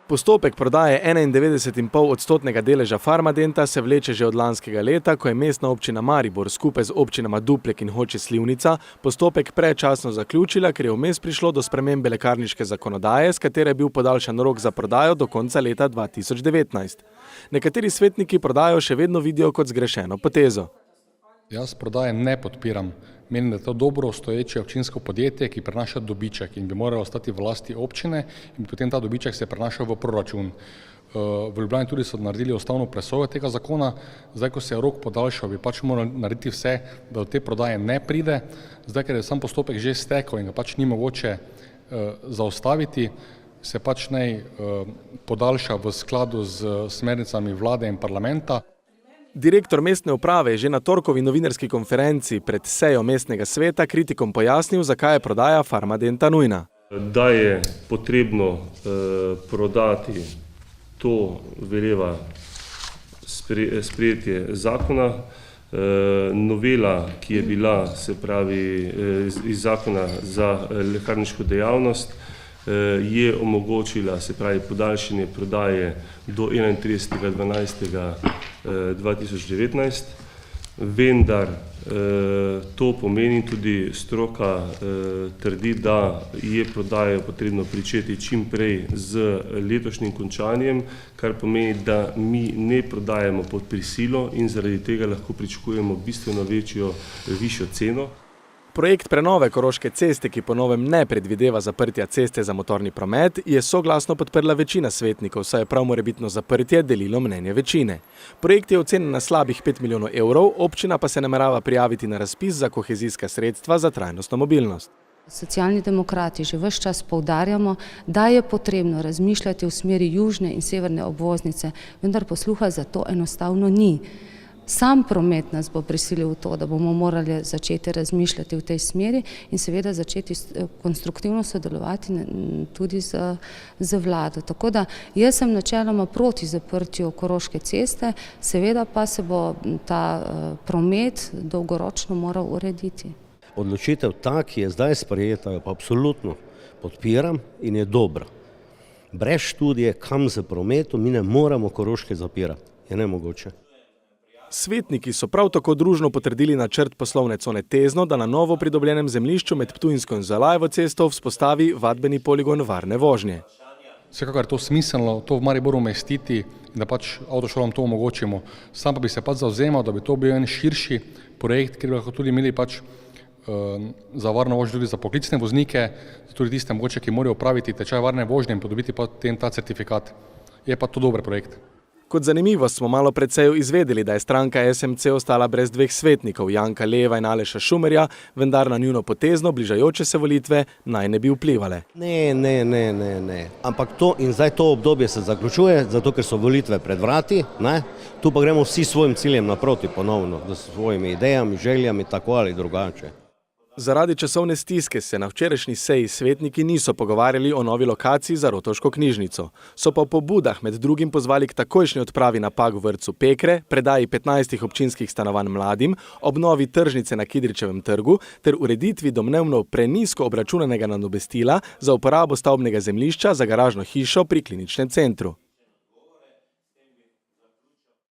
Postopek prodaje 91,5% deleža Farmadenta se vleče že od lanskega leta, ko je mestna občina Maribor skupaj z občinama Duplek in Hoče - Slivnica postopek predčasno zaključila, ker je vmes prišlo do spremembe lekarniške zakonodaje, s katere je bil podaljšan rok za prodajo do konca leta 2019. Nekateri svetniki prodajo še vedno vidijo kot zgrešeno potezo. Jaz prodaje ne podpiram. Menim, da je to dobro stoječe občinsko podjetje, ki prenaša dobiček in bi moralo ostati v lasti občine in potem ta dobiček se prenaša v proračun. V Ljubljani tudi so naredili ustavno presojo tega zakona, zdaj, ko se je rok podaljšal, bi pač morali narediti vse, da do te prodaje ne pride, zdaj, ker je sam postopek že stekel in ga pač ni mogoče zaustaviti, se pač naj podaljša v skladu z smernicami vlade in parlamenta. Direktor mestne uprave je že na torkovi novinarski konferenci pred sejo mestnega sveta kritikom pojasnil, zakaj je prodaja Farmadenta nujna. Da je potrebno prodati, to veleva sprejetje zakona. Novela, ki je bila, se pravi, iz zakona za lekarniško dejavnost, je omogočila, se pravi, podaljšanje prodaje do 31.12.2019, vendar to pomeni, tudi stroka trdi, da je prodajo potrebno pričeti čim prej z letošnjim končanjem, kar pomeni, da mi ne prodajamo pod prisilo in zaradi tega lahko pričakujemo bistveno višjo ceno. Projekt prenove Koroške ceste, ki po novem ne predvideva zaprtja ceste za motorni promet, je soglasno podprla večina svetnikov, saj je prav morebitno zaprtje delilo mnenje večine. Projekt je ocenjen na slabih 5 milijonov evrov, občina pa se namerava prijaviti na razpis za kohezijska sredstva za trajnostno mobilnost. Socialni demokrati že ves čas poudarjamo, da je potrebno razmišljati v smeri južne in severne obvoznice, vendar posluha za to enostavno ni. Sam promet nas bo prisilil v to, da bomo morali začeti razmišljati v tej smeri in seveda začeti konstruktivno sodelovati tudi z vlado. Tako da jaz sem načeloma proti zaprtju Koroške ceste, seveda pa se bo ta promet dolgoročno moral urediti. Odločitev ta, ki je zdaj sprejeta, jo pa absolutno podpiram in je dobra. Brez študije, kam z prometom, mi ne moramo Koroške zapirati. Je nemogoče. Svetniki so prav tako družno potrdili načrt poslovne cone Tezno, da na novo pridobljenem zemljišču med Ptujinsko in Zalajevo cesto vzpostavi vadbeni poligon varne vožnje. Vsekakor je to smiselno, to v Mariboru umestiti in da pač avtošolam to omogočimo. Sam pa bi se pač zavzemal, da bi to bil en širši projekt, kjer bi lahko tudi imeli pač za varno vožnjo tudi za poklicne voznike, tudi tiste mogoče, ki morajo opraviti tečaj varne vožnje in podobiti potem ta certifikat. Je pa to dober projekt. Kot zanimivost smo malo pred sejo izvedeli, da je stranka SMC ostala brez dveh svetnikov, Janka Leva in Aleša Šumerja, vendar na njuno potezno bližajoče se volitve naj ne bi vplivale. Ne. Ampak to in zdaj to obdobje se zaključuje, zato ker so volitve pred vrati, ne? Tu pa gremo vsi svojim ciljem naproti ponovno, s svojimi idejami, željami, tako ali drugače. Zaradi časovne stiske se na včerajšnji seji svetniki niso pogovarjali o novi lokaciji za Rotovško knjižnico. So pa v pobudah med drugim pozvali k takojšnji odpravi napak v vrtcu Pekre, predaji 15 občinskih stanovanj mladim, obnovi tržnice na Kidričevem trgu ter ureditvi domnevno prenizko obračunanega nadomestila za uporabo stavbnega zemljišča za garažno hišo pri kliničnem centru.